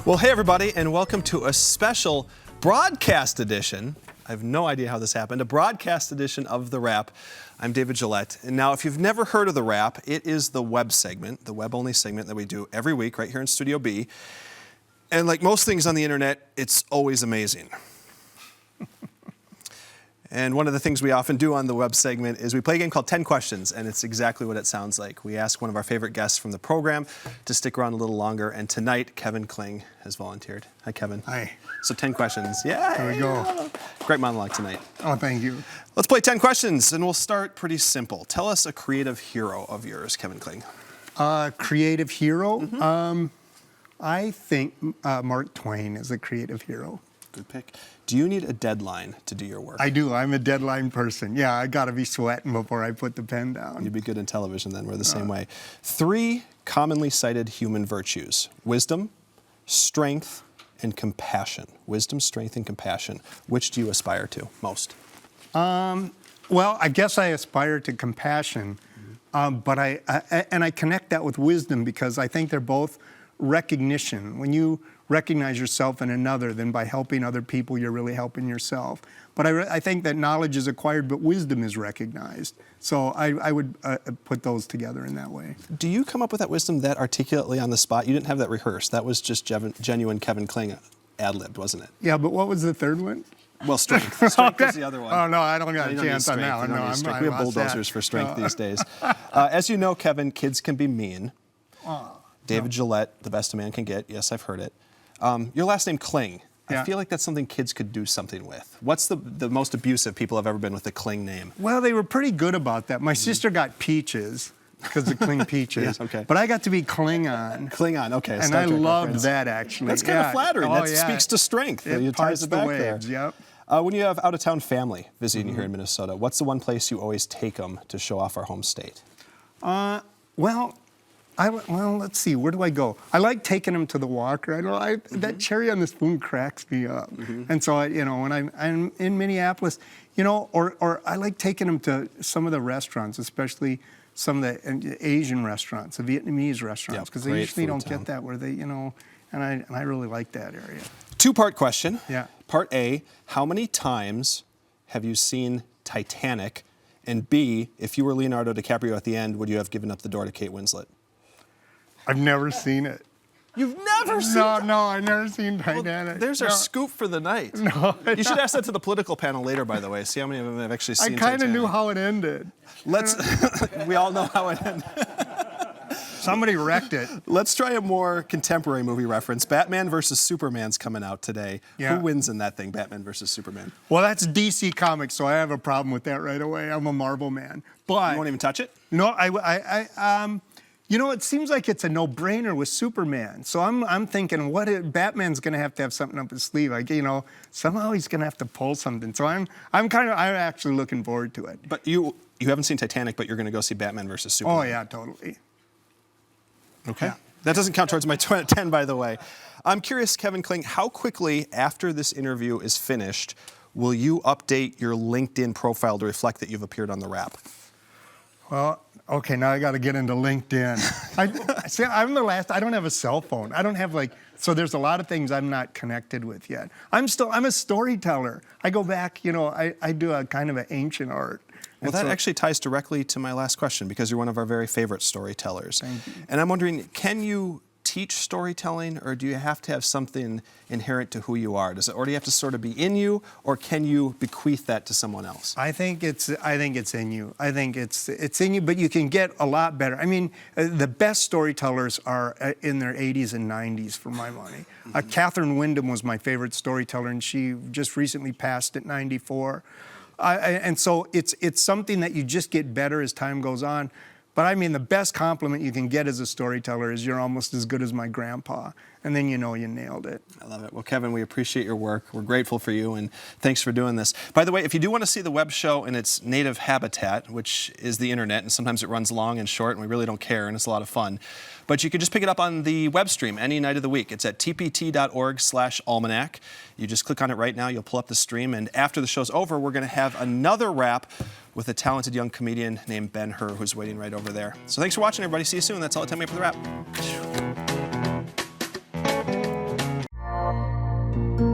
Well, hey everybody, and welcome to a special broadcast edition. I have no idea how this happened. A broadcast edition of The Wrap. I'm David Gillette. And now, if you've never heard of The Wrap, it is the web segment, the web-only segment that we do every week right here in Studio B. And like most things on the internet, it's always amazing. And one of the things we often do on the web segment is we play a game called 10 Questions, and it's exactly what it sounds like. We ask one of our favorite guests from the program to stick around a little longer, and tonight, Kevin Kling has volunteered. Hi, Kevin. Hi. So 10 questions. Yeah. There we go. Great monologue tonight. Oh, thank you. Let's play 10 questions, and we'll start pretty simple. Tell us a creative hero of yours, Kevin Kling. Creative hero? Mm-hmm. I think Mark Twain is a creative hero. Good pick. Do you need a deadline to do your work? I do. I'm a deadline person. Yeah, I got to be sweating before I put the pen down. You'd be good in television then. We're the same way. 3 commonly cited human virtues: wisdom, strength, and compassion. Wisdom, strength, and compassion. Which do you aspire to most? Well, I guess I aspire to compassion, but I connect that with wisdom because I think they're both recognition. When you recognize yourself in another, then by helping other people, you're really helping yourself. But I think that knowledge is acquired, but wisdom is recognized. So I would put those together in that way. Do you come up with that wisdom that articulately on the spot? You didn't have that rehearsed. That was just genuine Kevin Kling ad-libbed, wasn't it? Yeah, but what was the third one? Well, strength. Strength is the other one. Oh, no, I don't got You a don't need chance on that one. strength. No, We have bulldozers for strength these days. As you know, Kevin, kids can be mean. David Gillette, the best a man can get. Yes, I've heard it. Your last name, Kling. Yeah. I feel like that's something kids could do something with. What's the most abusive people have ever been with the Kling name? Well, they were pretty good about that. My sister got Peaches because of Kling Peaches. Yeah, okay. But I got to be Klingon. Klingon, okay. And Star I Trek loved reference. that, actually. That's kind of flattering. Oh, That yeah. speaks to strength. It You parts ties it the back waves, there. yep. When you have out-of-town family visiting you here in Minnesota, what's the one place you always take them to show off our home state? Well, let's see. Where do I go? I like taking them to the Walker. That cherry on the spoon cracks me up. And so, when I'm in Minneapolis, or I like taking them to some of the restaurants, especially some of the Asian restaurants, the Vietnamese restaurants, because they usually don't get that where they, and I really like that area. 2-part question. Yeah. Part A, how many times have you seen Titanic? And B, if you were Leonardo DiCaprio at the end, would you have given up the door to Kate Winslet? I've never seen it. You've never seen it? No, I've never seen Titanic. Well, there's our scoop for the night. No, you should ask that to the political panel later, by the way. See how many of them have actually seen I Titanic. kind of knew how it ended. We all know how it ended. Somebody wrecked it. Let's try a more contemporary movie reference. Batman versus Superman's coming out today. Yeah. Who wins in that thing, Batman versus Superman? Well, that's DC Comics, so I have a problem with that right away. I'm a Marvel man. But You won't even touch it? no, it seems like it's a no-brainer with Superman. So I'm thinking, Batman's going to have something up his sleeve. Somehow he's going to have to pull something. So I'm actually looking forward to it. But you haven't seen Titanic, but you're going to go see Batman versus Superman. Oh yeah, totally. Okay. Yeah. That doesn't count towards my 10, by the way. I'm curious, Kevin Kling, how quickly after this interview is finished will you update your LinkedIn profile to reflect that you've appeared on The Wrap? Well, okay, now I got to get into LinkedIn. I'm the last. I don't have a cell phone. I don't have so there's a lot of things I'm not connected with yet. I'm a storyteller. I go back, I do a kind of an ancient art. Well, that actually ties directly to my last question because you're one of our very favorite storytellers. Thank you. And I'm wondering, can you teach storytelling, or do you have to have something inherent to who you are? Or do you have to sort of be in you, or can you bequeath that to someone else? I think it's in you. I think it's in you, but you can get a lot better. I mean, the best storytellers are in their 80s and 90s, for my money. Catherine Wyndham was my favorite storyteller, and she just recently passed at 94. And so it's something that you just get better as time goes on. But I mean, the best compliment you can get as a storyteller is you're almost as good as my grandpa. And then you nailed it. I love it. Well, Kevin, we appreciate your work. We're grateful for you, and thanks for doing this. By the way, if you do want to see the web show in its native habitat, which is the internet, and sometimes it runs long and short, and we really don't care, and it's a lot of fun. But you can just pick it up on the web stream any night of the week. It's at tpt.org/almanac. You just click on it right now. You'll pull up the stream. And after the show's over, we're going to have another wrap with a talented young comedian named Ben Hur, who's waiting right over there. So thanks for watching, everybody. See you soon. That's all the time we have for the wrap. you.